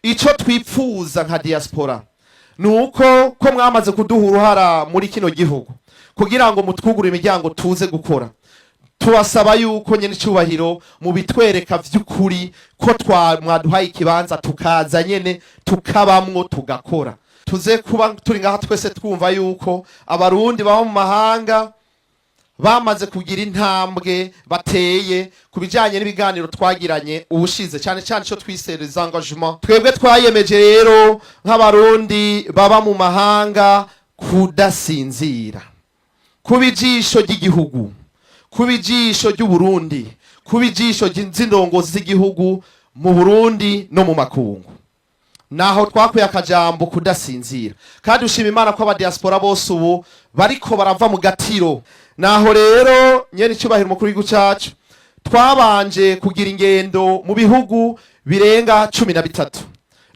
ico twipfuza nka diaspora nuko ko mwamaze kuduha uruhara muri kino gihugu kugira ngo mutwugure imiryango tuze gukora. Tubasaba yuko nyene icubahiro mu bitwereka vy'ukuri ko mwaduhaye ikibanza tukaza nyene tukabamwo tugakora. Tuze kuba turi ngaha twese twumva yuko abarundi baba mu mahanga bamaze kugira intambwe bateye kubijanye n'ibiganiro twagiranye ubushize, cyane cyane cyo twisereza engagement. Twebwe twayemeje rero nk'abarundi baba mu mahanga kudasinzira, kubijisho ry'igihugu, kubijisho ry'Uburundi, kubijisho ry'indongozi z'igihugu mu Burundi no mu makungu. Naho twakuye akajambo kudasinzira, kandi ushima Imana ko abadiaspora bose ubu bariko barava mu gatiro. Naho rero nyene icubahiro umukuru w'igihugu cacu twabanje kugira ingendo mu bihugu birenga 13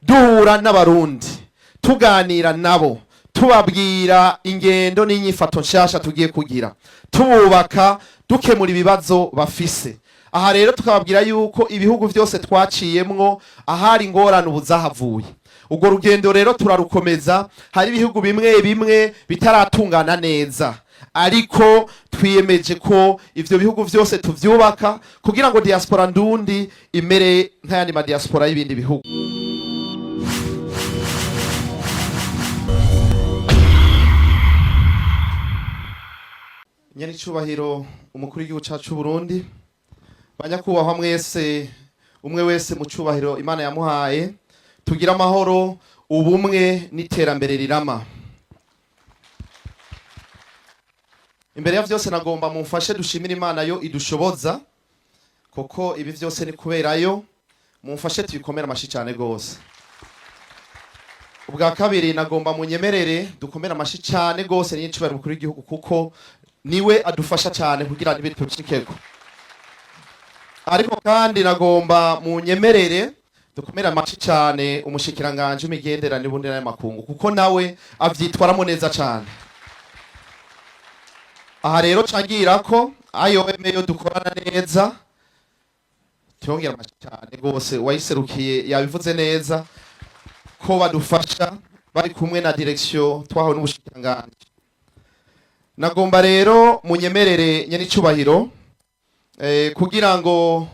duhura n'abarundi tuganira nabo tubabwira ingendo n'inyifato nshasha tugiye kugira, tububaka dukemura ibibazo bafise. Aha rero tukababwira yuko ibihugu vyose twaciyemwo ahari ingorane ubuzahavuye. Ubwo rugendo rero turarukomeza, hari ibihugu bimwe bimwe bitaratungana neza, ariko twiyemeje ko ivyo bihugu vyose tuvyubaka kugira ngo diaspora ndundi imere nk'ayandi ma diaspora y'ibindi bihugu. Nyene icubahiro umukuru w'igihugu cacu Burundi, banyakubahwa mwese, umwe wese mu cubahiro Imana yamuhaye, tugira amahoro, ubumwe n'iterambere rirama. Imbere ya vyose nagomba mumfashe dushimira Imana yo idushoboza, koko ibi vyose ni kuberayo. Mumfashe tuyikomera amashi cyane gose. Ubwa kabiri nagomba munyemerere dukomera amashi cyane gose n'icubahiro umukuru w'igihugu, kuko niwe adufasha cyane kugira ngo ibintu bicikeko. Ariko kandi nagomba munyemerere dukomera amashi cyane umushikiranganje w'imigenderanire n'ubundi n'amakungu, kuko nawe avyitwaramo neza cyane. Aha rero cangira ko ayobemeyo dukorana neza, tuyongera amashi cyane gose. Wayiserukiye yabivuze neza ko badufasha bari kumwe na direction twahawe n'ubushikiranganje. Nagomba rero munyemerere nyene icubahiro kugira ngo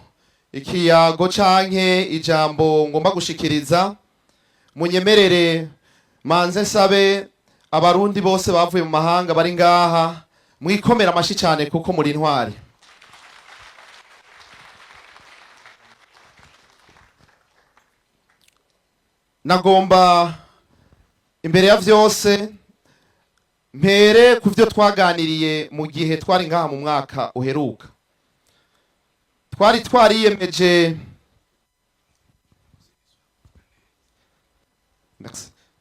ikiyago canke ijambo ngomba gushikiriza, munyemerere manze nsabe abarundi bose bavuye mu mahanga bari ngaha mwikomera amashi cyane kuko muri intwari. Nagomba imbere ya vyose mpere kuvyo twaganiriye mu gihe twari ngaha mu mwaka uheruka.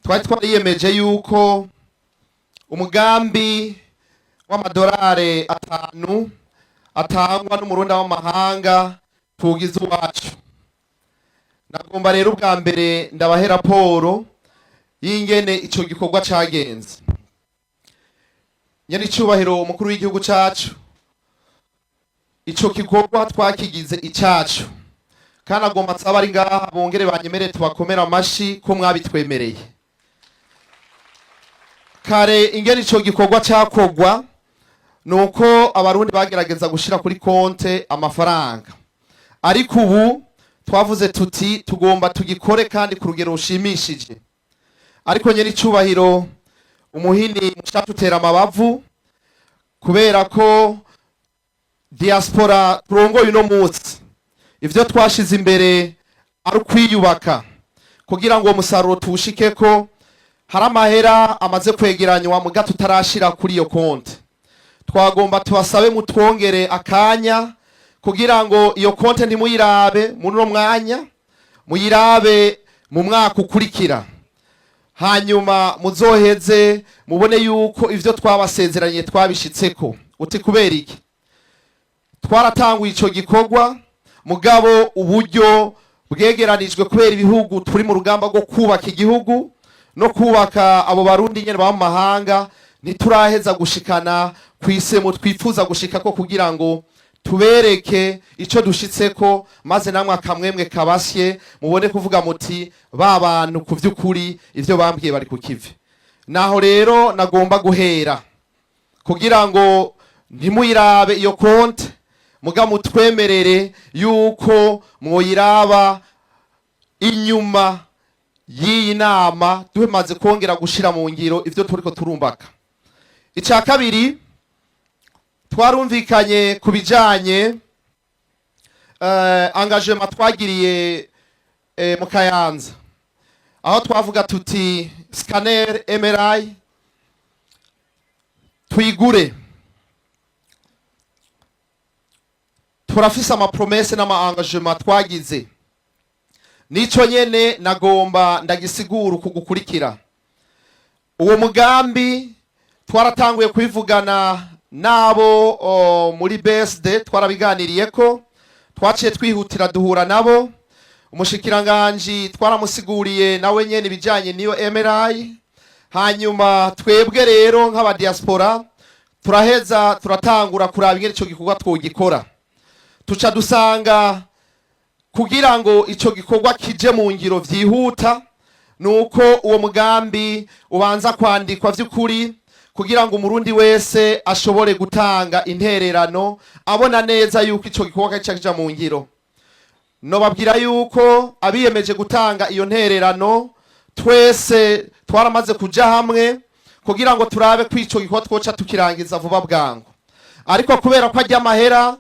Twariyemeje yuko umugambi w'amadolari 5 atangwa n'umurundi w'amahanga tugize uwacu. Nagomba rero ubwa mbere ndabahe raporo y'ingene ico gikorwa cagenze. Nyene icubahiro umukuru w'igihugu cacu, ico gikorwa twakigize icacu, kandi agomba nsaba ari ngaha bongere banyemere tubakomera amashi ko mwabitwemereye. Kare ingene ico gikorwa cakogwa nuko abarundi bagerageza gushira kuri konte amafaranga, ariko ubu twavuze tuti tugomba tugikore kandi ku rugero rushimishije. Ariko nyene icubahiro umuhini mushatutera amabavu, kubera ko diaspora turongoye uno munsi ivyo twashize imbere ari ukwiyubaka kugira ngo umusaruro tuwushikeko. Hari amahera amaze kwegeranywa muga tutarashira kuri iyo konte. Twagomba tubasabe mutwongere akanya kugira ngo iyo konte ntimuyirabe muri no mwanya, muyirabe mu mwaka ukurikira, hanyuma muzoheze mubone yuko ivyo twabasezeranye twabishitseko. Uti kubera iki? Twaratanguye ico gikorwa mugabo uburyo bwegeranijwe kubera ibihugu turi mu rugamba rwo kubaka igihugu no kubaka abo barundi nyene ba mahanga, nituraheza gushikana kwisemo twifuza gushikako kugira ngo tubereke ico dushitseko, maze namwe akamwemwe kabasye mubone kuvuga muti ba bantu ku vy'ukuri ivyo bambwiye bari ku kivi. Naho rero nagomba guhera kugira ngo ntimuyirabe iyo konte, muga mutwemerere yuko mwoyiraba inyuma y'iyi nama duhemaze kongera gushira mu ngiro ivyo turiko turumbaka. Ica kabiri, twarumvikanye ku bijanye engagement twagiriye mu Kayanza, aho twavuga tuti scanner MRI tuyigure. Turafise ama promesse n'ama engagement twagize, nico nyene nagomba ndagisigura kugukurikira. Uwo mugambi twaratanguye kwivugana nabo muri BSD, twarabiganiriyeko, twaciye twihutira duhura nabo. Umushikiranganje twaramusiguriye nawe nyene ibijanye niyo MRI. Hanyuma twebwe rero nk'aba diaspora turaheza turatangura kuraba ingene ico gikorwa twogikora. Tuca dusanga kugira ngo ico gikorwa kije mu ngiro vyihuta, nuko uwo mugambi ubanza kwandikwa vy'ukuri kugira ngo umurundi wese ashobore gutanga intererano abona neza yuko ico gikorwa kija mu ngiro. No babwira yuko abiyemeje gutanga iyo ntererano twese twaramaze kuja hamwe kugira ngo turabe ko ico gikorwa twoca tukirangiza vuba bwangu. Ariko kubera ko ajya amahera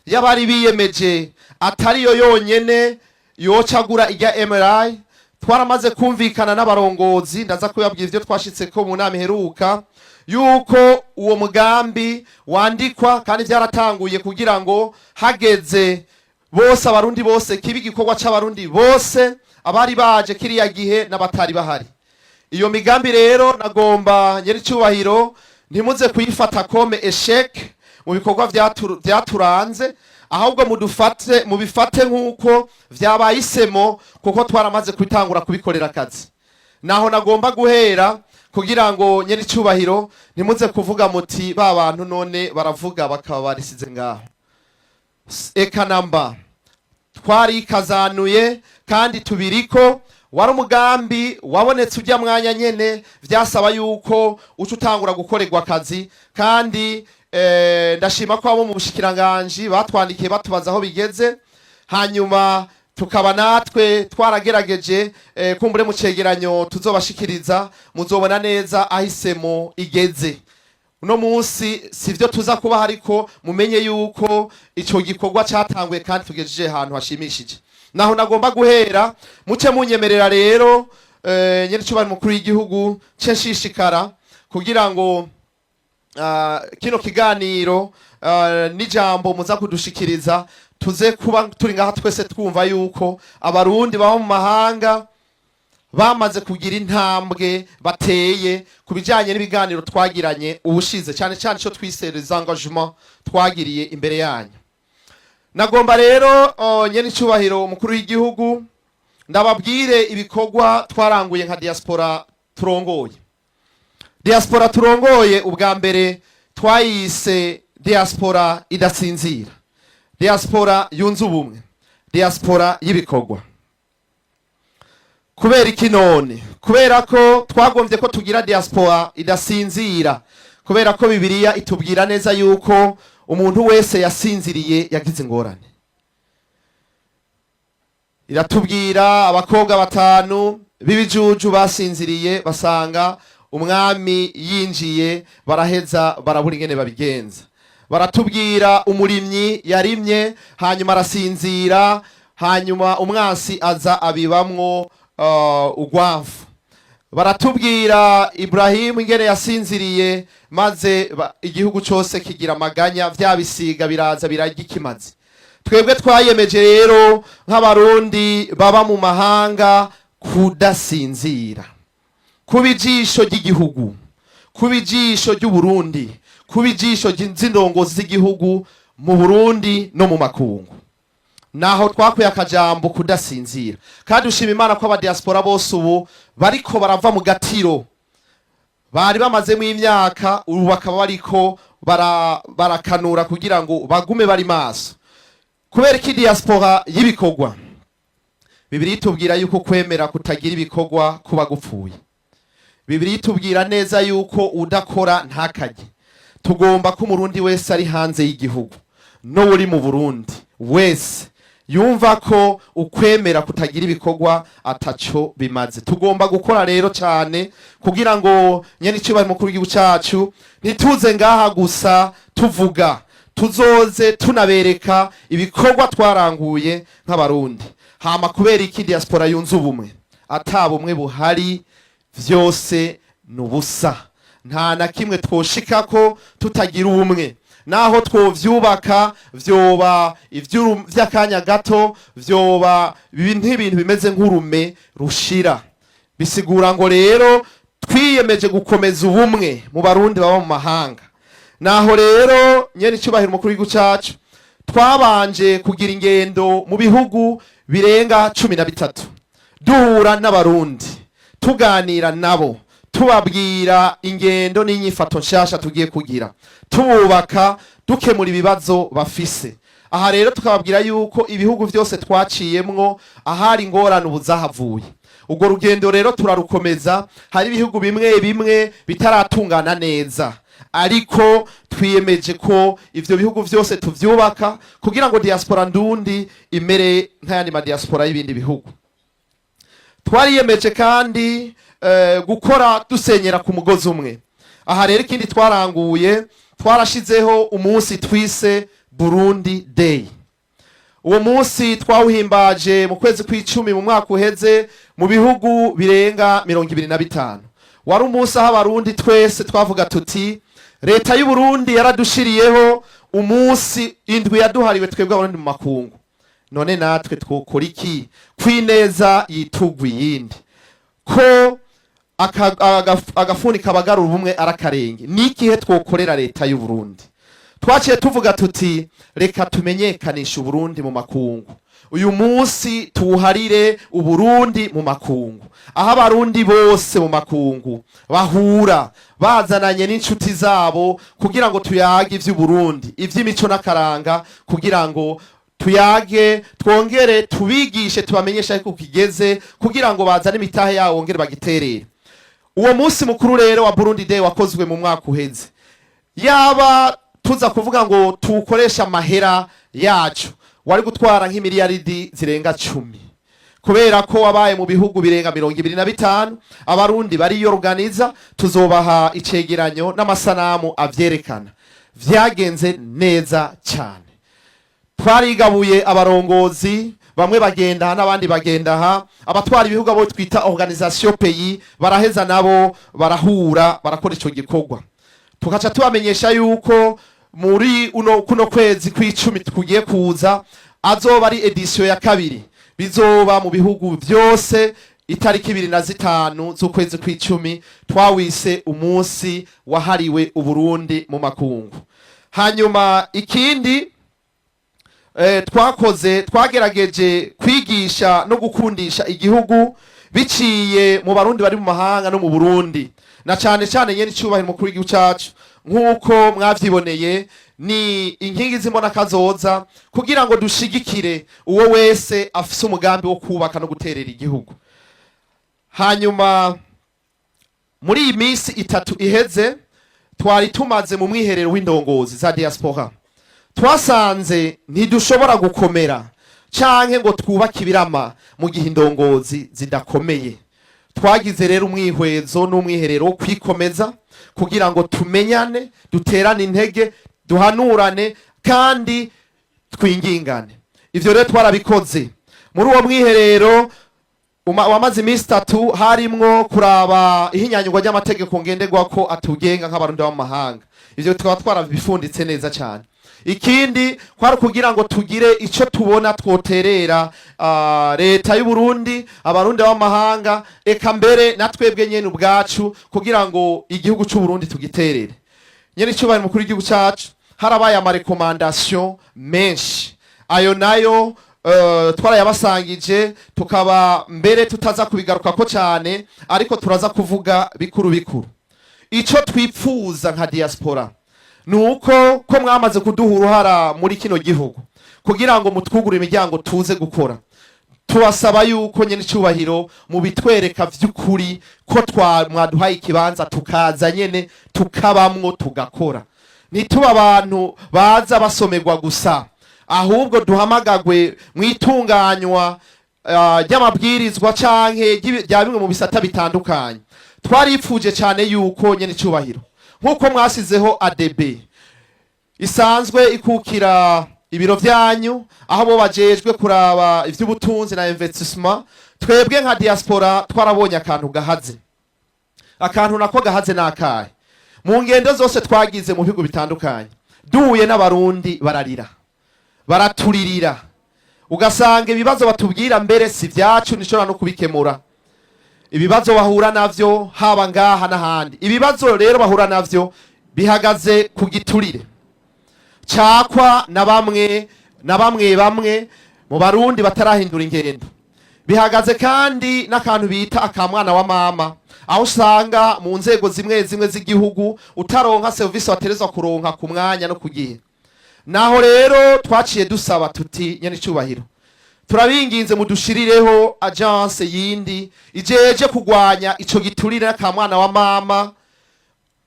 y'abari biyemeje atari yo yonyene yocagura irya MRI, twaramaze kumvikana n'abarongozi, ndaza kubabwira ivyo twashitseko mu nama iheruka, yuko uwo mugambi wandikwa kandi vyaratanguye kugira ngo hageze bose abarundi bose kibi gikorwa c'abarundi bose abari baje kiriya gihe n'abatari bahari. Iyo migambi rero nagomba nyeri cyubahiro ntimuze kuyifata kome eshek mu bikorwa vyaturanze, ahubwo mubifate nk'uko vyabayisemo, kuko twaramaze kwitangura kubikorera akazi. Naho nagomba guhera kugira ngo nyeri cyubahiro ntimuze kuvuga muti ba bantu none baravuga bakaba barisize ngaho. Eka namba twari kazanuye kandi tubiriko, wari umugambi wabonetse ujya mwanya nyene, vyasaba yuko uca utangura gukorerwa akazi. Kandi ndashima ko abo mu bushikiranganje batwandikiye batubaza aho bigeze, hanyuma tukaba natwe twaragerageje kumbure mu cegeranyo tuzobashikiriza, muzobona neza ahisemo igeze. Uno munsi sivyo tuza kuba, ariko mumenye yuko ico gikorwa catanguye kandi tugejeje ahantu hashimishije. Naho nagomba guhera muce munyemerera rero nyene cyubari mukuru w'igihugu censhishikara kugira ngo kino kiganiro n'ijambo muza kudushikiriza tuze kuba turi ngaha twese twumva yuko abarundi baho mu mahanga bamaze kugira intambwe bateye kubijanye n'ibiganiro twagiranye ubushize, cyane cyane cyo twisereza engagement twagiriye imbere yanyu. Nagomba rero nyene cyubahiro umukuru w'igihugu ndababwire ibikorwa twaranguye nka diaspora turongoye. Diaspora turongoye ubwa mbere twayise diaspora idasinzira, diaspora yunze ubumwe, diaspora y'ibikorwa. Kubera iki none? Kubera ko twagombye ko tugira diaspora idasinzira, kubera ko Bibiliya itubwira neza yuko umuntu wese yasinziriye yagize ingorane. Iratubwira abakobwa batanu bibijuju basinziriye basanga umwami yinjiye, baraheza barabura ingene babigenza. Baratubwira umurimyi yarimye hanyuma arasinzira, hanyuma umwansi aza abibamwo ugwavu. Baratubwira Ibrahimu ingene yasinziriye maze igihugu cyose kigira amaganya, vyabisiga biraza birarya ikimazi. Twebwe twayemeje rero nk'abarundi baba mu mahanga kudasinzira, kubijisho ry'igihugu, kubijisho ry'Uburundi, kubijisho ry'indongozi z'igihugu mu Burundi no mu makungu. Naho twakuye akajambo kudasinzira, kandi ushima Imana ko abadiaspora bose ubu bariko barava mu gatiro bari bamazemo imyaka, ubu bakaba bariko barakanura kugira ngo bagume bari maso. Kubera iki diaspora y'ibikorwa, Bibiliya itubwira yuko kwemera kutagira ibikorwa kuba gupfuye. Bibiliya itubwira neza yuko udakora ntakarye. Tugomba ko umurundi wese ari hanze y'igihugu no uri mu Burundi wese yumva ko ukwemera kutagira ibikorwa ataco bimaze. Tugomba gukora rero cyane kugira ngo nyene icyo mukuru w'igihugu cyacu ntituze ngaha gusa tuvuga, tuzoze tunabereka ibikorwa twaranguye nk'abarundi. Hama kubera iki diaspora yunze ubumwe, atabumwe buhari vyose nubusa. Nta na kimwe twoshika ko tutagira ubumwe. Naho twovyubaka vyoba vy'akanya gato, vyoba ibintu bimeze nk'urume rushira. Bisigura ngo rero twiyemeje gukomeza ubumwe mu barundi baba mu mahanga. Naho rero nyene icubahiro mukuru w'igihugu cacu twabanje kugira ingendo mu bihugu birenga 13 duhura n'abarundi, tuganira nabo, tubabwira ingendo n'inyifato nshasha tugiye kugira, tububaka, dukemura ibibazo bafise. Aha rero tukababwira yuko ibihugu vyose twaciyemwo ahari ingorane ubuzahavuye. Ubwo rugendo rero turarukomeza. Hari ibihugu bimwe bimwe bitaratungana neza, ariko twiyemeje ko ivyo bihugu vyose tuvyubaka kugira ngo diaspora ndundi imere nk'ayandi ma diaspora y'ibindi bihugu. Twariyemeje kandi gukora dusenyera ku mugozi umwe. Aha rero ikindi twaranguye, twarashizeho umunsi twise Burundi Day. Uwo munsi twawuhimbaje mu kwezi kw'icumi mu mwaka uheze mu bihugu birenga 25. Wari umunsi aho abarundi twese twavuga tuti leta y'u Burundi yaradushiriyeho umunsi indwi yaduhariwe twebwe abarundi mu makungu. None natwe twokora iki kwineza yitugwi yindi ko agafuni kabagarura ubumwe arakarenge? Nikihe twokorera leta y'u Burundi? Twaciye tuvuga tuti reka tumenyekanisha Uburundi mu makungu. Uyu munsi tuwuharire Uburundi mu makungu, aho abarundi bose mu makungu bahura bazananye n'inshuti zabo kugira ngo tuyage ivy'Uburundi, ivy'imico n'akaranga, kugira ngo tuyage, twongere tubigishe, tubamenyesha yuko kigeze, kugira ngo bazane imitahe yawo wongere bagiterere. Uwo munsi mukuru rero wa Burundi Day wakozwe mu mwaka uheze. Yaba tuza kuvuga ngo tukoresha amahera yacu, wari gutwara nk'imiliyaridi zirenga 10. Kubera ko wabaye mu bihugu birenga 25, abarundi bari yorganiza, tuzobaha icegeranyo n'amasanamu avyerekana. Vyagenze neza cyane. Twarigabuye abarongozi, bamwe bagenda n'abandi bagenda ha. Abatwara ibihugu abo twita organisation pays baraheza nabo barahura, barakora ico gikorwa. Tukaca tubamenyesha yuko muri kuno kwezi kw'icumi tugiye kuza azoba ari edition ya kabiri. Bizoba mu bihugu vyose itariki 25 z'ukwezi kw'icumi, twawise umunsi wahariwe Uburundi mu makungu. Hanyuma ikindi twagerageje kwigisha no gukundisha igihugu biciye mu barundi bari mu mahanga no mu Burundi, na cyane cyane nyene icubahiro mukuru w'igihugu cyacu nk'uko mwavyiboneye ni inkingi z'imbona kazoza kugira ngo dushigikire uwo wese afise umugambi wo kubaka no guterera igihugu. Hanyuma muri iyi minsi 3 iheze twari tumaze mu mwiherero w'indongozi za diaspora. Twasanze ntidushobora gukomera canke ngo twubake ibirama mu gihe indongozi zidakomeye. Twagize rero umwihwezo n'umwiherero wo kwikomeza kugira ngo tumenyane, duterane intege, duhanurane kandi twingingane. Ivyo rero twarabikoze. Muri uwo mwiherero wamaze iminsi 3 harimwo kuraba ihinyanyurwa ry'amategeko ngenderwako atugenga nk'abarundi b'amahanga. Ivyo tukaba twarabifunditse neza cyane. Ikindi kwari kugira ngo tugire ico tubona twoterera leta y'u Burundi, abarundi b'amahanga, eka mbere natwebwe nyene ubwacu, kugira ngo igihugu cy'u Burundi tugiterere. Nyene icubahiro mukuru w'igihugu cyacu harabaye ama recommandation menshi. Ayo nayo twarayabasangije, tukaba mbere tutaza kubigaruka ko cyane, ariko turaza kuvuga bikuru bikuru. Ico twipfuza nka diaspora nuko ko mwamaze kuduha uruhara muri kino gihugu kugira ngo mutwugure imiryango tuze gukora. Tubasaba yuko nyene icubahiro mu bitwereka vy'ukuri ko mwaduhaye ikibanza tukaza nyene tukabamwo tugakora. Nituba abantu baza basomerwa gusa, ahubwo duhamagagwe mwitunganywa ry'amabwirizwa canke rya bimwe mu bisata bitandukanye. Twaripfuje cyane yuko nyene icubahiro nkuko mwasizeho ADB isanzwe ikukira ibiro vyanyu aho bo bajejwe kuraba ivy'ubutunzi na investissement. Twebwe nka diaspora twarabonye akantu gahaze, akantu nako gahaze nakahe mu ngendo zose twagize mu bihugu bitandukanye. Duhuye n'abarundi bararira, baraturirira, ugasanga ibibazo batubwira mbere si vyacu nishobora no kubikemura. Ibibazo bahura navyo haba ngaha n'ahandi. Ibibazo rero bahura navyo bihagaze ku giturire cakwa na bamwe mu barundi batarahindura ingendo. Bihagaze kandi n'akantu bita akamwana wa mama, aho usanga mu nzego zimwe zimwe z'igihugu utaronka service waterezwa kuronka ku mwanya no kugihe. Naho rero twaciye dusaba tuti nyene icubahiro, turabinginze mudushirireho agence yindi ijeje kugwanya ico giturire n'akamwana wa mama,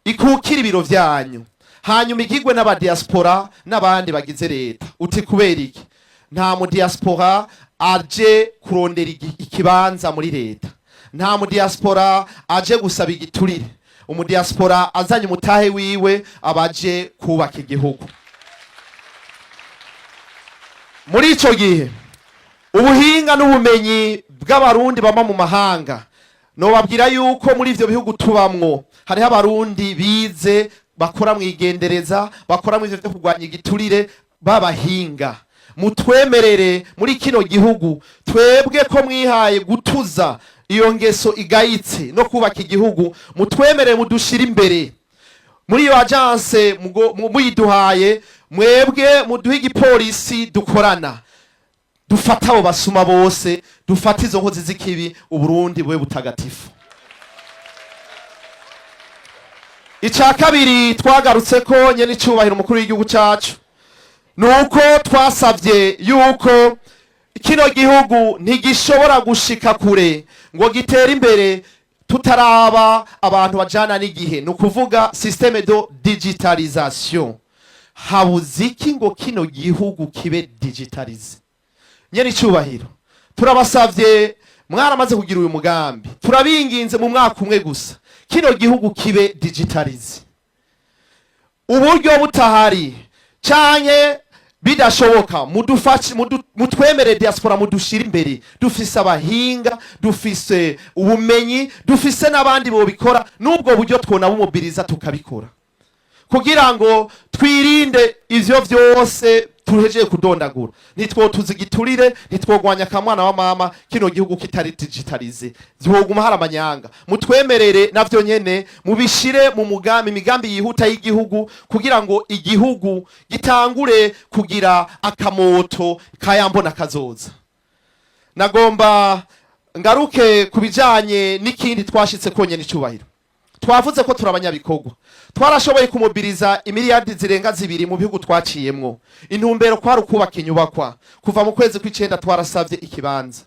ikukira ibiro vyanyu, hanyuma igigwe n'aba diaspora n'abandi bagize leta. Uti kubera iki? Nta mu diaspora aje kurondera ikibanza muri leta, nta mu diaspora aje gusaba igiturire. Umu diaspora azanye umutahe wiwe abaje kubaka igihugu. Muri ico gihe ubuhinga n'ubumenyi bw'abarundi bama mu mahanga, nobabwira yuko muri ivyo bihugu tubamwo hariho abarundi bize bakora mwigendereza, bakora mu ivyo vyo kurwanya igiturire babahinga. Mutwemerere muri kino gihugu twebwe ko mwihaye gutuza iyo ngeso igayitse no kubaka igihugu, mutwemerere mudushira imbere muri iyo agence muyiduhaye. Mwebwe muduha igipolisi dukorana, dufata abo basuma bose, dufata izo nkozi z'ikibi, Uburundi bwe butagatifu. Ica kabiri twagarutse ko nyene icubahiro umukuru w'igihugu cacu, nuko twasavye yuko kino gihugu ntigishobora gushika kure ngo gitere imbere tutaraba abantu bajana n'igihe, nukuvuga systeme de digitalisation. Habuziki ngo kino gihugu kibe digitalize. Nyene icubahiro turabasavye, mwaramaze kugira uyu mugambi, turabinginze mu mwaka umwe gusa kino gihugu kibe digitalize. Uburyo butahari canke bidashoboka mutwemere diaspora mudushira imbere. Dufise abahinga, dufise ubumenyi, dufise n'abandi bo bikora, n'ubwo buryo twona bumobiriza tukabikora kugira ngo twirinde ivyo vyose tuhejeje kudondagura. Nitwotuza igiturire, nitwogwanya akamwana wa mama, kino gihugu kitari digitalize vyoguma hari amanyanga. Mutwemerere navyo nyene mubishire mu mugambi, imigambi yihuta y'igihugu kugira ngo igihugu gitangure kugira akamoto kayambona kazoza. Nagomba ngaruke kubijanye n'ikindi twashitse konyene icubahiro. Twavuze ko turabanyabikorwa, twarashoboye kumobiriza imiliyardi zirenga 2 mu bihugu twaciyemwo. Intumbero kwari ukubaka inyubakwa. Kuva mu kwezi kw'icenda twarasavye ikibanza,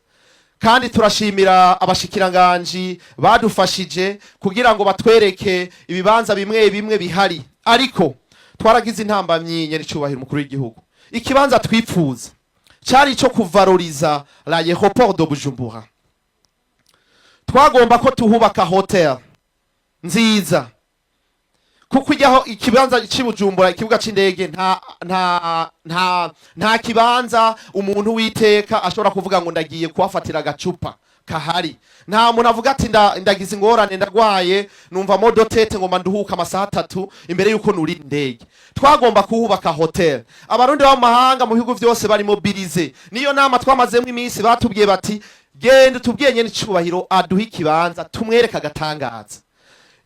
kandi turashimira abashikiranganji badufashije kugira ngo batwereke ibibanza bimwe bimwe bihari. Ariko twaragize intambamyi nyene icubahiro umukuru w'igihugu. Ikibanza twipfuza cari ico kuvaloriza l'aéroport de Bujumbura. Twagomba ko tuhubaka hotel nziza, kuko ijyaho ikibanza cy'Ibujumbura, ikibuga c'indege nta kibanza umuntu witeka ashobora kuvuga ngo ndagiye kuhafatira agacupa kahari. Nta muntu avuga ati ndagize ingorane, ndagwaye, numva modotete ngo manduhuka amasaha 3 imbere yuko nuri indege. Twagomba kuhubaka hotel. Abarundi ba mahanga mu bihugu vyose bari mobilize. Niyo nama twamazemo iminsi batubwiye bati gende tubwiye nyene icubahiro aduha ikibanza tumwereka agatangaza.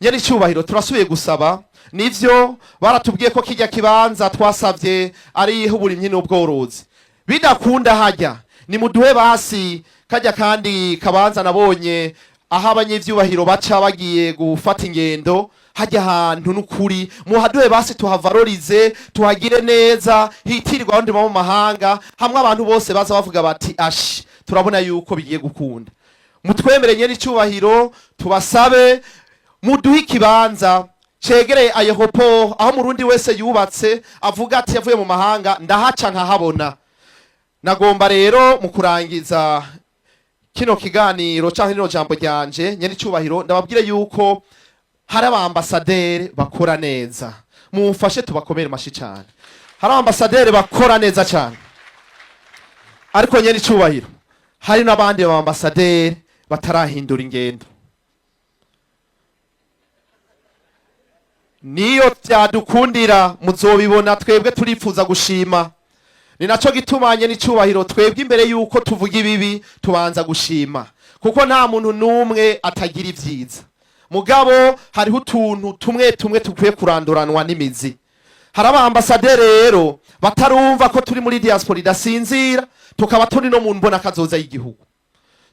Nyene icubahiro turasubiye gusaba, nivyo baratubwiye ko kijya kibanza twasavye ari uburimyi n'ubworozi. Bidakunda hajya ni muduhe basi kajya kandi kabanza nabonye aho abanyevyubahiro baca bagiye gufata ingendo hajya ahantu n'ukuri muhaduhe basi tuhavalorize tuhagire neza hitirirwa abandi mu mahanga hamwe abantu bose baza bavuga bati ashi turabona yuko bigiye gukunda mutwemereye n'icubahiro tubasabe muduhe ikibanza cegereye ayeropo aho murundi wese yubatse avuga ati yavuye mu mahanga ndahaca nkahabona. Nagomba rero mu kurangiza kino kiganiro canke rino jambo ryanje nyene icubahiro ndababwire yuko hari abambasaderi bakora neza mumfashe tubakomere mashi cyane. Hari abambasaderi bakora neza cyane ariko nyene icubahiro hari n'abandi bambasaderi batarahindura ingendo. Niyo byadukundira muzobibona twebwe turifuza gushima. Ni naco gitumanye n'icubahiro twebwe imbere yuko tuvuga ibibi tubanza gushima kuko nta muntu numwe atagira ivyiza mugabo hariho utuntu tumwe tumwe tukwiye kuranduranwa n'imizi. Hari abambasaderi rero batarumva ko turi muri diaspora idasinzira tukaba turi no mu mbona kazoza y'igihugu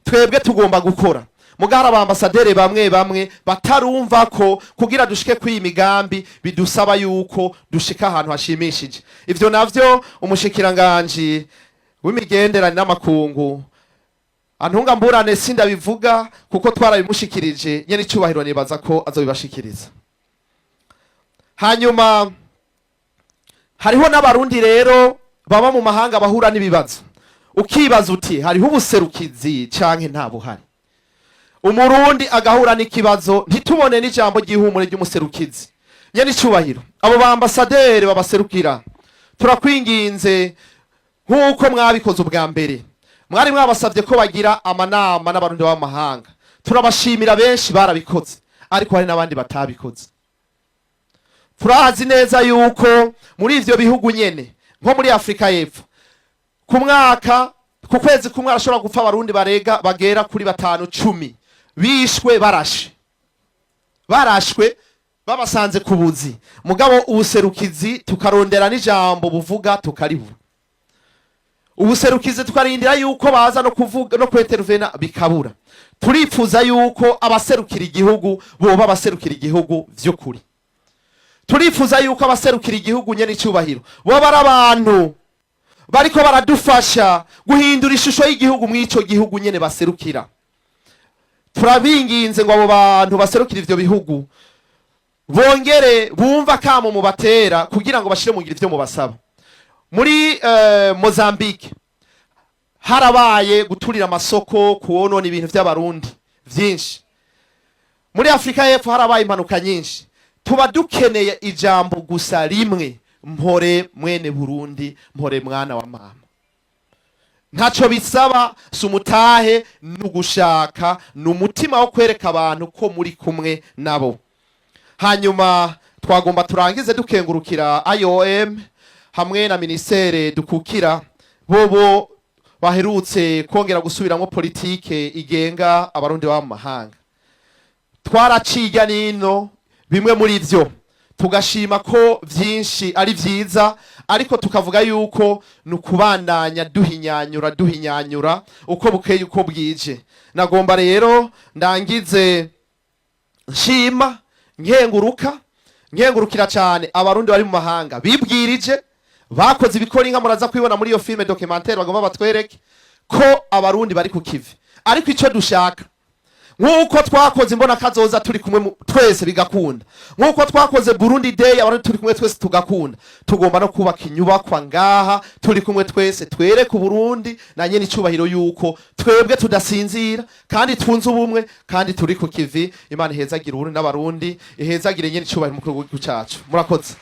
twebwe tugomba gukora mugara abambasaderi bamwe batarumva ko kugira dushike kwiyi migambi bidusaba yuko dushika ahantu hashimishije. Ivyo navyo umushikiranganje w'imigenderane n'amakungu antunga mburane sinda bivuga kuko twarabimushikirije nyene icubahiro nibaza ko azobibashikiriza. Hanyuma hariho n'abarundi rero baba mu mahanga bahura n'ibibazo ukibaza uti hariho ubuserukizi canke nta buhari. Umurundi agahura n'ikibazo ntitubone n'ijambo ry'ihumure ry'umuserukizi nyene icubahiro abo bambasaderi babaserukira turakwinginze nk'uko mwabikoze ubwa mbere mwari mwabasabye ko bagira amanama n'abarundi b'amahanga turabashimira benshi barabikoze ariko hari n'abandi batabikoze. Turazi neza yuko muri ivyo bihugu nyene nko muri Afrika y'Epfo ku mwaka ku kwezi kumwe arashobora gupfa abarundi bagera kuri 5-10 bishwe barashwe babasanze ku buzi mugabo ubuserukizi tukarondera n'ijambo buvuga tukaribura. Ubuserukizi tukarindira yuko baza no kuvuga no kwetervena bikabura. Turifuza yuko abaserukira igihugu boba abaserukira igihugu vy'ukuri. Turifuza yuko abaserukira igihugu nyene icubahiro boba ari abantu bariko baradufasha guhindura ishusho y'igihugu mw'ico gihugu nyene baserukira. Turabinginze ngo abo bantu baserukira ivyo bihugu bongere bumva kamo mu batera kugira ngo bashire mu ngiro ivyo mubasaba. Muri Mozambique harabaye guturira amasoko kuonona ibintu vy'abarundi vyinshi. Muri Afrika y'Epfo harabaye impanuka nyinshi. Tuba dukeneye ijambo gusa rimwe mpore mwene Burundi mpore mwana wa mama. Ntaco bisaba sumutahe nugushaka n'umutima wo kwereka abantu ko muri kumwe nabo. Hanyuma twagomba turangize dukengurukira IOM hamwe na ministere dukukira bobo baherutse kongera gusubiramwo politike igenga abarundi ba mu mahanga. Twaraciga nino bimwe muri ivyo tugashima ko vyinshi ari vyiza ariko tukavuga yuko nukubandanya duhinyanyura uko bukeye uko bwije. Nagomba rero ndangize nshima nkengurukira cyane abarundi bari mu mahanga bibwirije bakoze ibikora inka muraza kwibona muri iyo filme documentaire bagomba batwereke ko abarundi bari ku kivi ariko ico dushaka nkuko twakoze imbona kazoza turi kumwe twese bigakunda nkuko twakoze Burundi Day abantu turi kumwe twese tugakunda tugomba no kubaka inyubakwa ngaha turi kumwe twese twereke Burundi na nyene icubahiro yuko twebwe tudasinzira kandi twunze ubumwe kandi turi ku kivi. Imana ihezagira Uburundi n'abarundi ihezagire nyene icubahiro mu gihugu cyacu. Murakoze.